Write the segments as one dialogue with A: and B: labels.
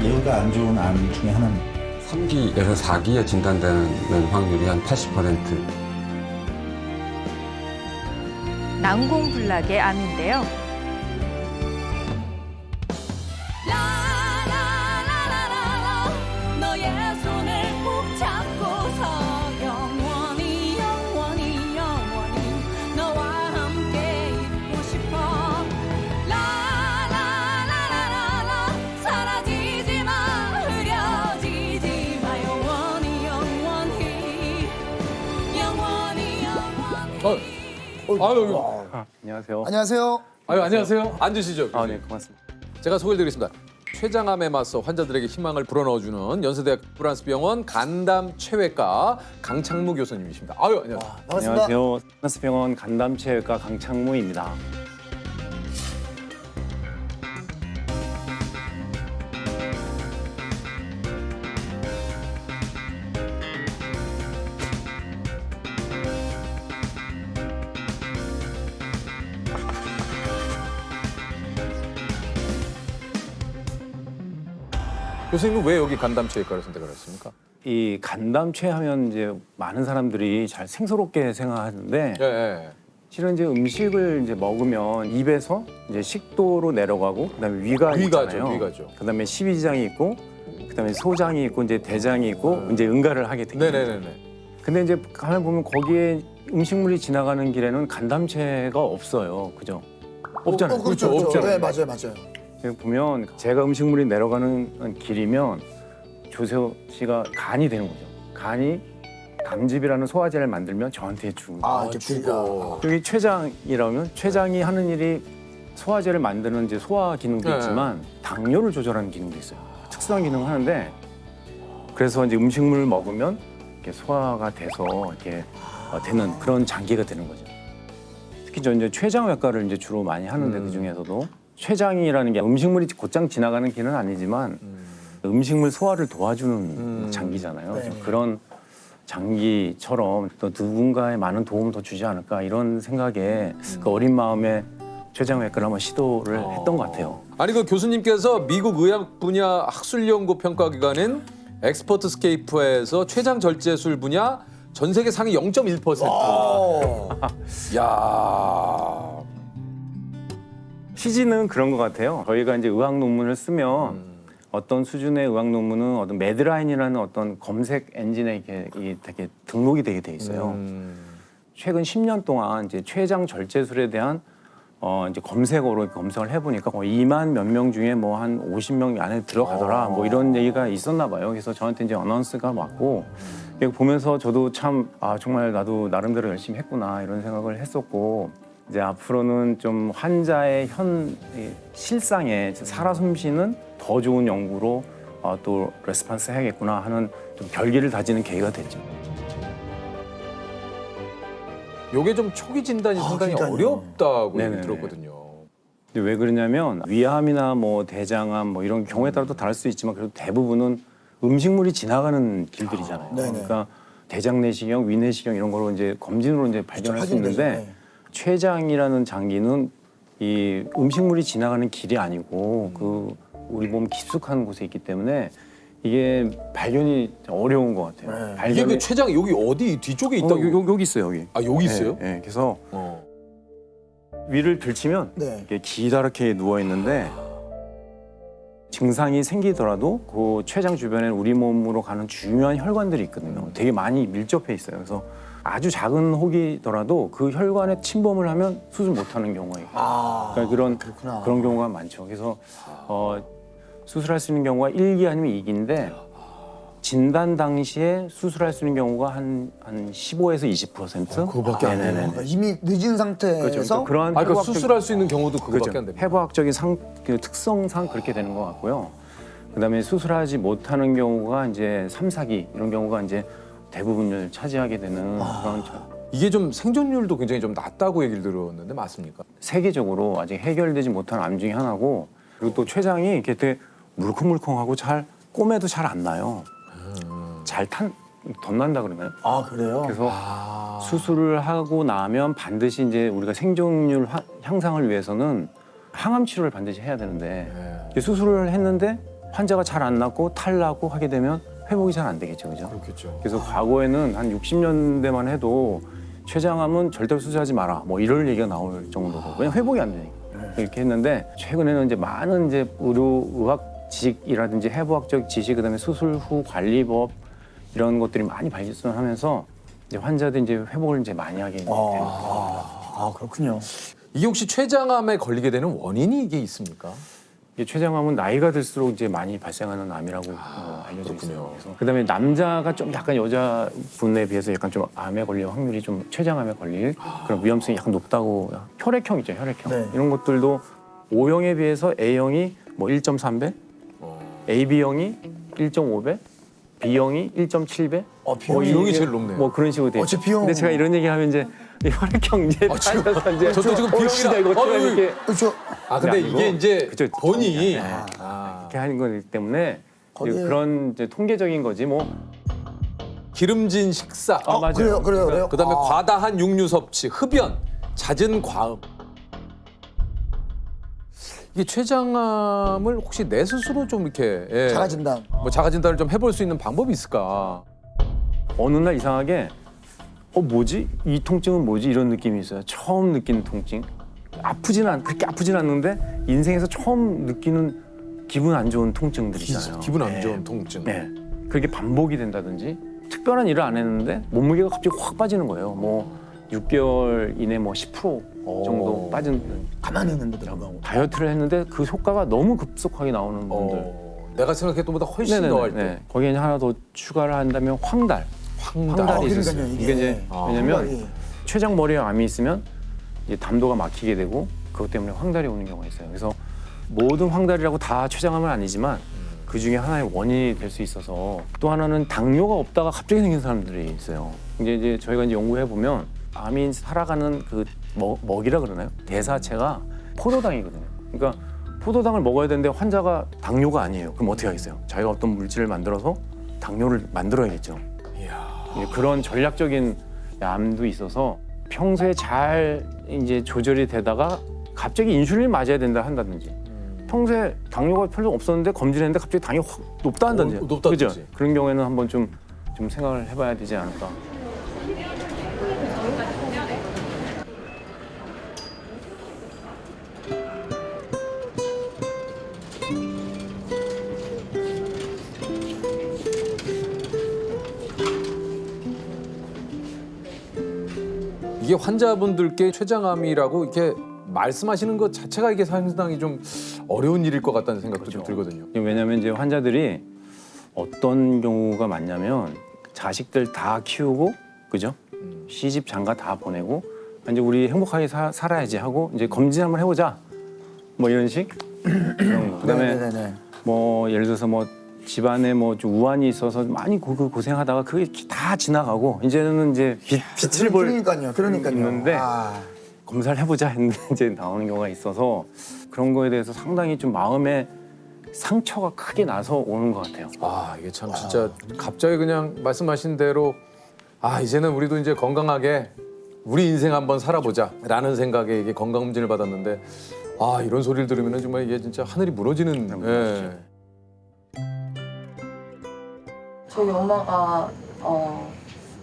A: 예후가 안 좋은 암 중에 하나입니다.
B: 3기에서 4기에 진단되는 확률이 한 80%.
C: 난공불락의 암인데요.
D: 너의 손을 꼭 잡고서 영원히 영원히 영원히 너와 함께 있고 싶어. 라라라라라 사라지지 마 흐려지지 마 영원히 영원히 영원히 영원히.
E: 안녕하세요.
F: 안녕하세요.
G: 안녕하세요. 앉으시죠.
E: 아, 네, 고맙습니다.
G: 제가 소개해드리겠습니다. 췌장암에 맞서 환자들에게 희망을 불어넣어주는 연세대학 프란스병원 간담체외과 강창무 교수님이십니다. 안녕하세요.
F: 반갑습니다.
E: 안녕하세요. 프란스병원 간담체외과 강창무입니다.
G: 교수님은 왜 여기 간담체외과를 선택을 하셨습니까?
E: 이 간담체 하면 이제 많은 사람들이 잘 생소롭게 생각하는데
G: 예.
E: 실은 이제 음식을 이제 먹으면 입에서 이제 식도로 내려가고 그다음에 위가 있잖아요.
G: 위가죠.
E: 그다음에 십이지장이 있고 그다음에 소장이 있고 이제 대장이 있고 이제 응가를 하게 되죠.
G: 네네네.
E: 근데 이제 가만 보면 거기에 음식물이 지나가는 길에는 간담체가 없어요. 그죠? 없잖아요.
F: 그렇죠.
E: 없잖아요.
F: 네, 맞아요.
E: 여기 보면 제가 음식물이 내려가는 길이면 조세호 씨가 간이 되는 거죠. 간이 담즙이라는 소화제를 만들면 저한테 주는 거예요.
F: 이렇게 주고.
E: 여기 췌장이라면 췌장이 하는 일이 소화제를 만드는 이제 소화 기능도
G: 네.
E: 있지만 당뇨를 조절하는 기능도 있어요. 특수한 기능을 하는데 그래서 이제 음식물을 먹으면 이렇게 소화가 돼서 이렇게 되는 그런 장기가 되는 거죠. 특히 저 이제 췌장외과를 이제 주로 많이 하는데 그 중에서도 췌장이라는 게 음식물이 곧장 지나가는 길은 아니지만 음식물 소화를 도와주는 장기잖아요.
F: 네.
E: 그런 장기처럼 또 누군가의 많은 도움을 더 주지 않을까 이런 생각에 그 어린 마음에 췌장외과를 한번 시도를 했던 것 같아요.
G: 아니 그 교수님께서 미국 의학 분야 학술 연구 평가 기관인 엑스퍼트 스케이프에서 췌장 절제술 분야 전 세계 상위 0.1%. 야.
E: 취지는 그런 것 같아요. 저희가 이제 의학 논문을 쓰면 어떤 수준의 의학 논문은 어떤 매드라인이라는 어떤 검색 엔진에 이렇게 되게 등록이 되게 돼 있어요. 최근 10년 동안 이제 췌장 절제술에 대한 이제 검색어로 검색을 해보니까 2만 몇 명 중에 뭐 한 50명 안에 들어가더라 뭐 이런 얘기가 있었나 봐요. 그래서 저한테 이제 어나운스가 왔고 이거 보면서 저도 참 정말 나도 나름대로 열심히 했구나 이런 생각을 했었고 이제 앞으로는 좀 환자의 실상에 살아 숨쉬는 더 좋은 연구로 또 레스판스 해야겠구나 하는 좀 결기를 다지는 계기가 됐죠.
G: 요게 좀 초기 진단이 상당히
F: 진짜요?
G: 어렵다고
E: 네네네.
G: 들었거든요.
E: 근데 왜 그러냐면 위암이나 뭐 대장암 뭐 이런 경우에 따라 또 다를 수 있지만 그래도 대부분은 음식물이 지나가는 길들이잖아요.
F: 네네.
E: 그러니까 대장 내시경, 위 내시경 이런 거로 이제 검진으로 이제 발견할 수
F: 확인되죠.
E: 있는데
F: 네.
E: 췌장이라는 장기는 이 음식물이 지나가는 길이 아니고 그 우리 몸 깊숙한 곳에 있기 때문에 이게 발견이 어려운 것 같아요.
F: 네.
G: 이게 그 췌장이 여기 어디 뒤쪽에 있다고?
E: 여기 있어요, 여기.
G: 여기 있어요?
E: 네, 그래서
G: 어.
E: 위를 들치면
F: 네.
E: 이렇게 기다랗게 누워 있는데 증상이 생기더라도 그 췌장 주변에 우리 몸으로 가는 중요한 혈관들이 있거든요. 되게 많이 밀접해 있어요. 그래서 아주 작은 혹이더라도 그 혈관에 침범을 하면 수술 못하는 경우가 있고, 그러니까
F: 그렇구나.
E: 그런 경우가 많죠. 그래서 수술할 수 있는 경우가 1기 아니면 2기인데 진단 당시에 수술할 수 있는 경우가 한 15에서 20%.
F: 그거밖에 안 돼요.
E: 네네네.
F: 그러니까 이미 늦은 상태에서
E: 그렇죠. 그러니까 그러한
G: 그러니까
E: 해부학적-
G: 수술할 수 있는 경우도 그거밖에
E: 그렇죠.
G: 안 됩니다.
E: 해부학적인 그 특성상 그렇게 되는 것 같고요. 그다음에 수술하지 못하는 경우가 이제 3, 4기 이런 경우가 이제 대부분을 차지하게 되는 그런
G: 이게 좀 생존율도 굉장히 좀 낮다고 얘기를 들었는데 맞습니까?
E: 세계적으로 아직 해결되지 못한 암 중에 하나고 그리고 또 췌장이 이렇게 되게 물컹물컹하고 잘 꼬매도 잘 안 나요. 잘 덧난다 그러나요?
F: 그래요?
E: 그래서 수술을 하고 나면 반드시 이제 우리가 생존율 향상을 위해서는 항암 치료를 반드시 해야 되는데 수술을 했는데 환자가 잘 안 낫고 탈나고 하게 되면 회복이 잘 안 되겠죠, 그죠?
G: 그렇겠죠.
E: 그래서 과거에는 한 60년대만 해도 췌장암은 절대로 수술하지 마라, 뭐 이럴 얘기가 나올 정도고 왜냐 회복이 안 되니까 이렇게 했는데 최근에는 이제 많은 이제 의학 지식이라든지 해부학적 지식 그다음에 수술 후 관리법 이런 것들이 많이 발전하면서 이제 환자들 이제 회복을 이제 많이 하게 되는 거예요.
F: 아 그렇군요.
G: 이게 혹시 췌장암에 걸리게 되는 원인이 이게 있습니까?
E: 이게 췌장암은 나이가 들수록 이제 많이 발생하는 암이라고 알려져
G: 그렇군요.
E: 있어요. 그래서 그다음에 남자가 좀 약간 여자분에 비해서 약간 좀 암에 걸릴 확률이 좀 췌장암에 걸릴 그런 위험성이 약간 높다고 혈액형 있죠, 혈액형
F: 네.
E: 이런 것들도 O형에 비해서 A형이 뭐 1.3배, AB형이 1.5배, B형이 1.7배.
F: B형이
G: 제일 높네요.
E: 뭐 그런 식으로 돼.
F: 제 B형.
E: 근데 제가 이런 얘기하면 이제 이 혈액형 이제 따져서 이제
G: 저도 지금
E: 진짜
G: B형이라.
E: 이거 어떻게
G: 아유,
E: 이렇게
F: 그렇죠.
G: 아 근데
E: 아니고,
G: 이게 이제
E: 그쵸,
G: 본이
E: 이렇게 하는 거기 때문에 이제
F: 거기에-
E: 그런 이제 통계적인 거지 뭐.
G: 기름진 식사,
E: 맞아요.
F: 그래요.
G: 그다음에 과다한 육류 섭취, 흡연, 잦은 과음. 이게 췌장암을 혹시 내 스스로 좀 이렇게
F: 자가 진단.
G: 뭐 자가 진단을 좀 해볼 수 있는 방법이 있을까?
E: 어느 날 이상하게 뭐지? 이 통증은 뭐지? 이런 느낌이 있어요. 처음 느끼는 통증. 그렇게 아프진 않는데 인생에서 처음 느끼는 기분 안 좋은 통증들이잖아요.
G: 기분 안
E: 네.
G: 좋은 통증.
E: 네. 그렇게 반복이 된다든지 특별한 일을 안 했는데 몸무게가 갑자기 확 빠지는 거예요. 뭐 6개월 이내 뭐 10% 정도 빠진
F: 가만히 있는데 들어가고.
E: 다이어트를 했는데 그 효과가 너무 급속하게 나오는 분들.
G: 내가 생각했던 것보다 훨씬 더 할 때.
E: 거기에 하나 더 추가를 한다면 황달이
F: 그러니까요,
E: 있었어요.
F: 이게.
E: 이게 이제 왜냐면
F: 황달이.
E: 췌장머리에 암이 있으면 이제 담도가 막히게 되고 그것 때문에 황달이 오는 경우가 있어요. 그래서 모든 황달이라고 다 췌장암은 아니지만 그 중에 하나의 원인이 될 수 있어서 또 하나는 당뇨가 없다가 갑자기 생긴 사람들이 있어요. 이제 저희가 이제 연구해 보면 암이 살아가는 그 먹이라 그러나요? 대사체가 포도당이거든요. 그러니까 포도당을 먹어야 되는데 환자가 당뇨가 아니에요. 그럼 어떻게 하겠어요? 자기가 어떤 물질을 만들어서 당뇨를 만들어야겠죠. 이제 그런 전략적인 암도 있어서 평소에 잘 이제 조절이 되다가 갑자기 인슐린을 맞아야 된다 한다든지 평소에 당뇨가 별로 없었는데 검진했는데 갑자기 당이 확 높다 한다든지
G: 높다든지.
E: 그죠? 그런 경우에는 한번 좀 생각을 해봐야 되지 않을까.
G: 이게 환자분들께 췌장암이라고 이렇게 말씀하시는 것 자체가 이게 상당히 좀 어려운 일일 것 같다는 생각도 좀 들거든요.
E: 왜냐하면 이제 환자들이 어떤 경우가 많냐면 자식들 다 키우고 그죠? 시집 장가 다 보내고 이제 우리 행복하게 살아야지 하고 이제 검진 한번 해보자 뭐 이런 식 그런 거. 그다음에
F: 네네네.
E: 뭐 예를 들어서 뭐 집안에 뭐 좀 우환이 있어서 많이 고생하다가 그게 다 지나가고 이제는 이제 빛을 볼
F: 그러니까요.
E: 있는데 검사를 해보자 했는데 이제 나오는 경우가 있어서 그런 거에 대해서 상당히 좀 마음에 상처가 크게 나서 오는 것 같아요.
G: 아 이게 참 진짜 갑자기 그냥 말씀하신 대로 이제는 우리도 이제 건강하게 우리 인생 한번 살아보자라는 생각에 이게 건강검진을 받았는데 이런 소리를 들으면 정말 이게 진짜 하늘이 무너지는. 예.
C: 저희 엄마가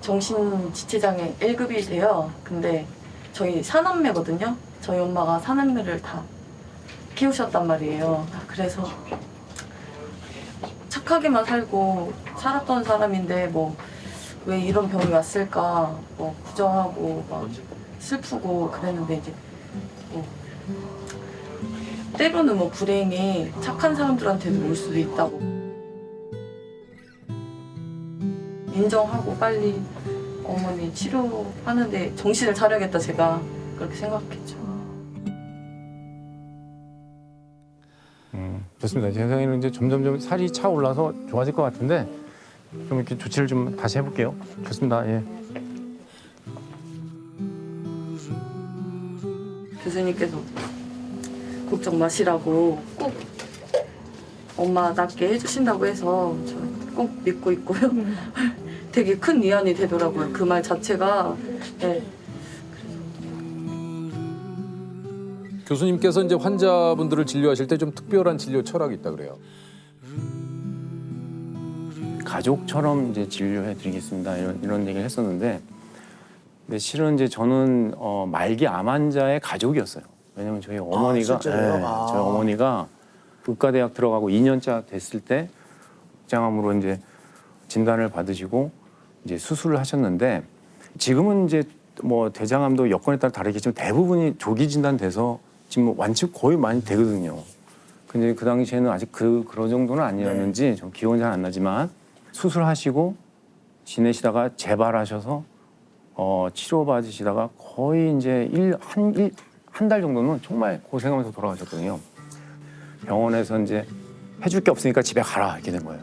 C: 정신지체장애 1급이세요. 근데 저희 사남매거든요. 저희 엄마가 사남매를 다 키우셨단 말이에요. 그래서 착하게만 살고 살았던 사람인데 뭐 왜 이런 병이 왔을까 뭐 부정하고 막 슬프고 그랬는데 이제 뭐 때로는 뭐 불행이 착한 사람들한테도 올 수도 있다고 인정하고 빨리 어머니 치료하는데 정신을 차려야겠다 제가 그렇게 생각했죠.
E: 좋습니다. 제 생각에는 이제 점점 살이 차올라서 좋아질 것 같은데 좀 이렇게 조치를 좀 다시 해볼게요. 좋습니다. 예.
C: 교수님께서 걱정 마시라고 꼭 엄마 낫게 해주신다고 해서 저 꼭 믿고 있고요. 되게 큰 위안이 되더라고요. 그 말 자체가. 네.
G: 교수님께서 이제 환자분들을 진료하실 때 좀 특별한 진료 철학이 있다 그래요.
E: 가족처럼 이제 진료해드리겠습니다 이런 얘기를 했었는데, 근데 실은 이제 저는 말기 암 환자의 가족이었어요. 왜냐면 저희 어머니가
F: 실제로요?
E: 저희 어머니가 의과대학 들어가고 2년차 됐을 때 췌장암으로 이제 진단을 받으시고 이제 수술을 하셨는데, 지금은 이제 뭐 대장암도 여건에 따라 다르겠지만 대부분이 조기 진단돼서 지금 완치 거의 많이 되거든요. 근데 그 당시에는 아직 그런 정도는 아니었는지 좀 기억은 잘 안 나지만 수술하시고 지내시다가 재발하셔서 치료받으시다가 거의 이제 한 달 정도는 정말 고생하면서 돌아가셨거든요. 병원에서 이제 해줄 게 없으니까 집에 가라 이렇게 된 거예요.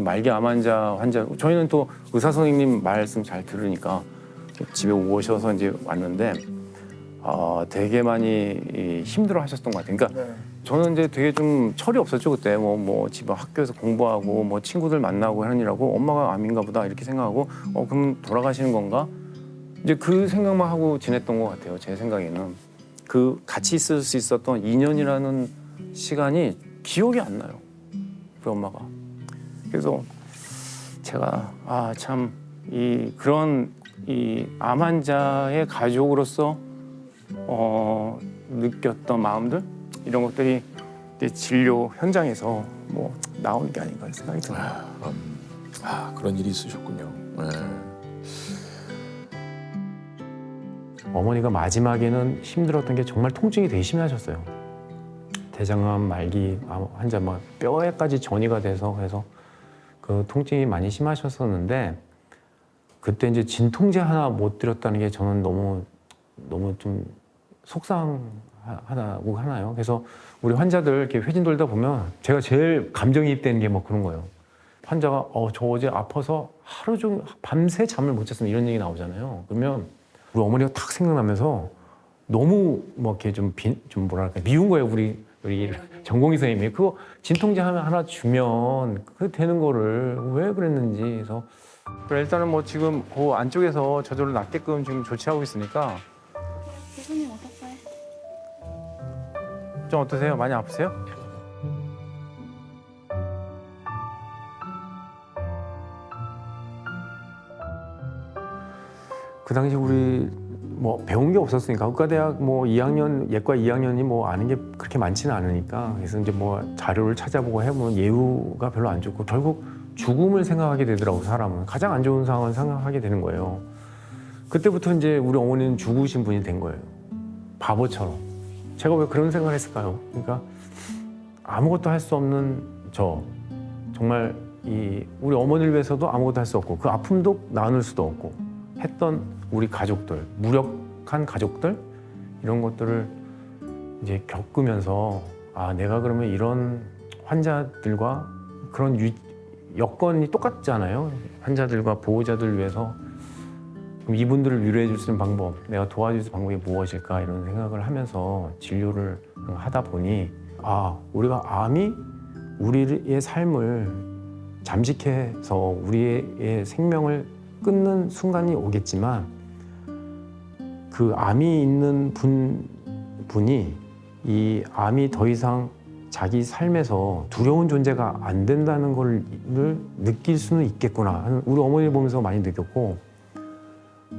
E: 말기 암 환자 저희는 또 의사 선생님 말씀 잘 들으니까 집에 오셔서 이제 왔는데 되게 많이 힘들어 하셨던 것 같아요. 그러니까 저는 이제 되게 좀 철이 없었죠 그때. 뭐 집에 학교에서 공부하고 뭐 친구들 만나고 하느라고 엄마가 암인가 보다 이렇게 생각하고 그럼 돌아가시는 건가? 이제 그 생각만 하고 지냈던 것 같아요. 제 생각에는 그 같이 있을 수 있었던 2년이라는 시간이 기억이 안 나요. 우리 엄마가. 그래서 제가 참 그런 이 암 환자의 가족으로서 느꼈던 마음들 이런 것들이 이제 진료 현장에서 뭐 나오는 게 아닌가 생각이 들어요.
G: 그런 일이 있으셨군요. 네.
H: 어머니가 마지막에는 힘들었던 게 정말 통증이 되게 심하셨어요. 대장암 말기 환자 막 뼈에까지 전이가 돼서 그래서 그 통증이 많이 심하셨었는데, 그때 이제 진통제 하나 못 드렸다는 게 저는 너무 좀 속상하다고 하나요. 그래서 우리 환자들 이렇게 회진 돌다 보면 제가 제일 감정이입되는 게 뭐 그런 거예요. 환자가 저 어제 아파서 하루 종일 밤새 잠을 못 잤으면 이런 얘기 나오잖아요. 그러면 우리 어머니가 탁 생각나면서 너무 뭐 이렇게 좀 뭐랄까 미운 거예요. 우리 전공의 선생님이 그거 진통제 하나 주면 그 되는 거를 왜 그랬는지. 그래서
E: 그래, 일단은 뭐 지금 그 안쪽에서 저절로 낫게끔 지금 조치하고 있으니까.
D: 교수님 어떠세요?
E: 좀 어떠세요? 많이 아프세요?
H: 그 당시 우리 뭐 배운 게 없었으니까 의과대학 뭐 2학년 예과 2학년이 뭐 아는 게 그렇게 많지는 않으니까, 그래서 이제 뭐 자료를 찾아보고 해보면 예후가 별로 안 좋고 결국 죽음을 생각하게 되더라고. 사람은 가장 안 좋은 상황을 생각하게 되는 거예요. 그때부터 이제 우리 어머니는 죽으신 분이 된 거예요. 바보처럼. 제가 왜 그런 생각을 했을까요? 그러니까 아무것도 할 수 없는 정말 우리 어머니를 위해서도 아무것도 할 수 없고 그 아픔도 나눌 수도 없고 했던 우리 가족들, 무력한 가족들 이런 것들을 이제 겪으면서 내가 그러면 이런 환자들과 그런 여건이 똑같잖아요. 환자들과 보호자들을 위해서 그럼 이분들을 위로해 줄 수 있는 방법, 내가 도와줄 수 있는 방법이 무엇일까 이런 생각을 하면서 진료를 하다 보니 우리가 암이 우리의 삶을 잠식해서 우리의 생명을 끊는 순간이 오겠지만 그 암이 있는 분이 이 암이 더 이상 자기 삶에서 두려운 존재가 안 된다는 걸 느낄 수는 있겠구나. 우리 어머니를 보면서 많이 느꼈고,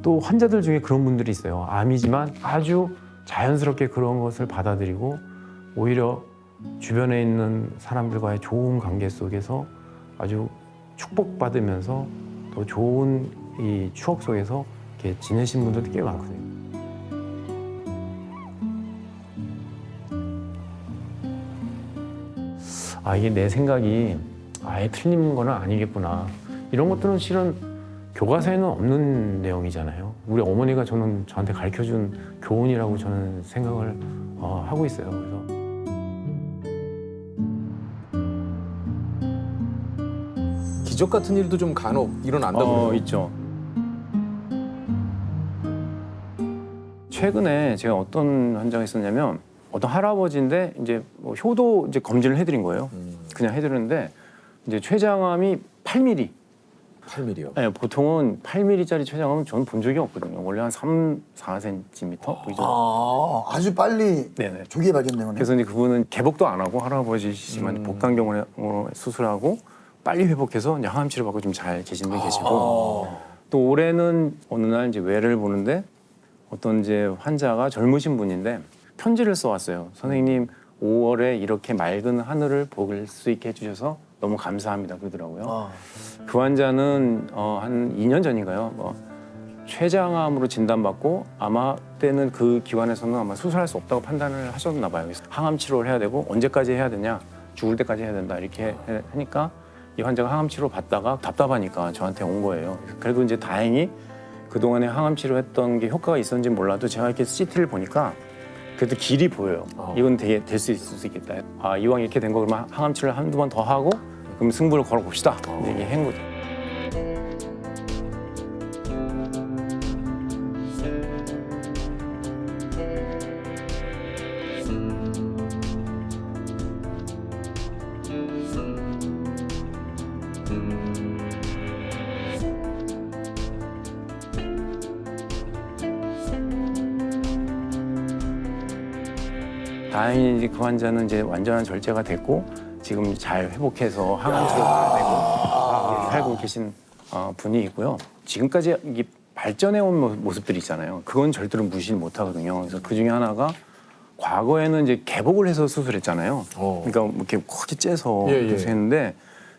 H: 또 환자들 중에 그런 분들이 있어요. 암이지만 아주 자연스럽게 그런 것을 받아들이고 오히려 주변에 있는 사람들과의 좋은 관계 속에서 아주 축복받으면서 더 좋은 이 추억 속에서 이렇게 지내신 분들도 꽤 많거든요. 이게 내 생각이 아예 틀린 거는 아니겠구나. 이런 것들은 실은 교과서에는 없는 내용이잖아요. 우리 어머니가 저한테 가르쳐준 교훈이라고 저는 생각을 하고 있어요. 그래서
G: 기적 같은 일도 좀 간혹 일어난다고.
E: 있죠. 최근에 제가 어떤 환자가 있었냐면 어떤 할아버지인데 이제 뭐 효도 이제 검진을 해드린 거예요. 그냥 해드렸는데 이제 췌장암이 8mm.
G: 8mm요.
E: 네, 보통은 8mm짜리 췌장암은 저는 본 적이 없거든요. 원래 한 3, 4cm 보이죠?
F: 아주 빨리
E: 네네.
F: 조기에 발견된 거네요.
E: 그래서 이제 그분은 개복도 안 하고 할아버지시지만 복강경으로 수술하고 빨리 회복해서 이제 항암 치료 받고 좀 잘 계신 분이 계시고 또 올해는 어느 날 이제 외래를 보는데 어떤 이제 환자가 젊으신 분인데 편지를 써왔어요. 선생님 5월에 이렇게 맑은 하늘을 볼 수 있게 해주셔서 너무 감사합니다 그러더라고요. 그 환자는 한 2년 전인가요? 췌장암으로 진단받고 아마 그때는 그 기관에서는 아마 수술할 수 없다고 판단을 하셨나 봐요. 그래서 항암 치료를 해야 되고 언제까지 해야 되냐? 죽을 때까지 해야 된다 이렇게 하니까 이 환자가 항암 치료 받다가 답답하니까 저한테 온 거예요. 그래도 이제 다행히 그동안에 항암 치료했던 게 효과가 있었는지 몰라도 제가 이렇게 CT를 보니까 그래도 길이 보여요. 이건 되게 될 수 있을 수 있겠다. 아 이왕 이렇게 된 거 그러면 항암 치료를 한두 번 더 하고 그럼 승부를 걸어봅시다. 이게 한 거죠. 다행히 이제 그 환자는 이제 완전한 절제가 됐고 지금 잘 회복해서 항암 치료가 되고 살고 계신 분이 있고요. 지금까지 이게 발전해온 모습들이 있잖아요. 그건 절대로 무시 못하거든요. 그래서 그 중에 하나가 과거에는 이제 개복을 해서 수술했잖아요. 그러니까 뭐 이렇게 크게 째서 했는데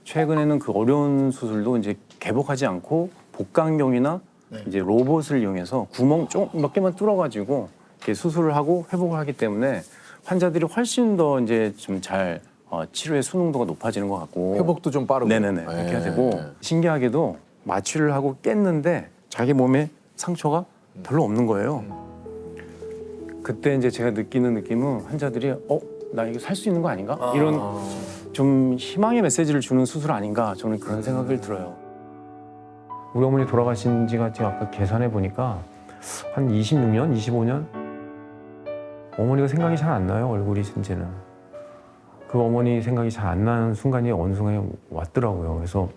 E: 최근에는 그 어려운 수술도 이제 개복하지 않고 복강경이나 이제 로봇을 이용해서 구멍 좀 몇 개만 뚫어가지고 이렇게 수술을 하고 회복을 하기 때문에 환자들이 훨씬 더 이제 좀 잘 치료의 수능도가 높아지는 것 같고
G: 회복도 좀 빠르고.
E: 네네네 그렇게 해야 되고 신기하게도 마취를 하고 깼는데 자기 몸에 상처가 별로 없는 거예요. 그때 이제 제가 느끼는 느낌은 환자들이 나 이거 살 수 있는 거 아닌가? 이런 좀 희망의 메시지를 주는 수술 아닌가 저는 그런 생각을 들어요.
H: 우리 어머니 돌아가신 지가 제가 아까 계산해 보니까 한 26년, 25년? 어머니가 생각이 잘 안 나요, 얼굴이 이제는. 그 어머니 생각이 잘 안 나는 순간이 어느 순간에 왔더라고요. 그래서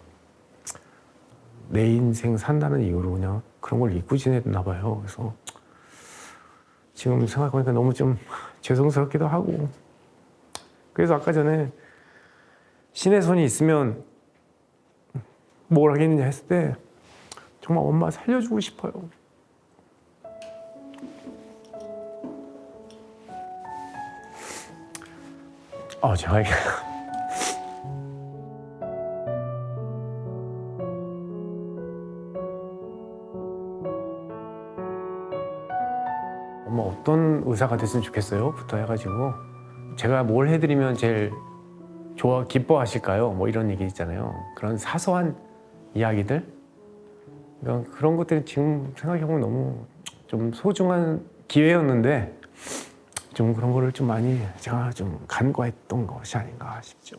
H: 내 인생 산다는 이유로 그냥 그런 걸 잊고 지냈나 봐요. 그래서 지금 생각해보니까 너무 좀 죄송스럽기도 하고. 그래서 아까 전에 신의 손이 있으면 뭘 하겠느냐 했을 때 정말 엄마 살려주고 싶어요. 제가 이게 엄마 어떤 의사가 됐으면 좋겠어요? 부터 해가지고 제가 뭘 해드리면 제일 기뻐하실까요? 뭐 이런 얘기 있잖아요. 그런 사소한 이야기들 그런 것들이 지금 생각해보면 너무 좀 소중한 기회였는데 좀 그런 거를 좀 많이 제가 좀 간과했던 것이 아닌가 싶죠.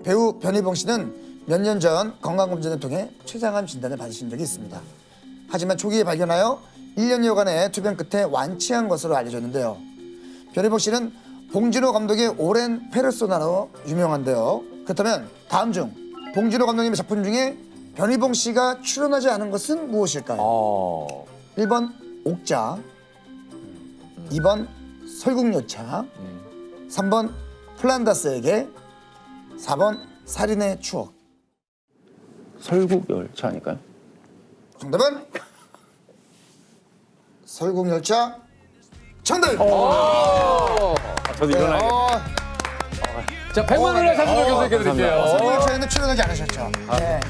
F: 배우 변희봉 씨는 몇 년 전 건강검진을 통해 췌장암 진단을 받으신 적이 있습니다. 하지만 초기에 발견하여 1년여간의 투병 끝에 완치한 것으로 알려졌는데요. 변희봉 씨는 봉준호 감독의 오랜 페르소나로 유명한데요. 그렇다면 다음 중 봉준호 감독님의 작품 중에 변희봉 씨가 출연하지 않은 것은 무엇일까요? 1번 옥자, 2번 설국열차, 3번 플란다스에게, 4번 살인의 추억.
E: 설국열차 아닐까요?
F: 정답은 설국열차 정답입니다.
E: 저도 일어나야겠다.
G: 자, 100만 원을 사주로 교수님께 드릴게요.
F: 설국열차에는 출연하지 않으셨죠? 네.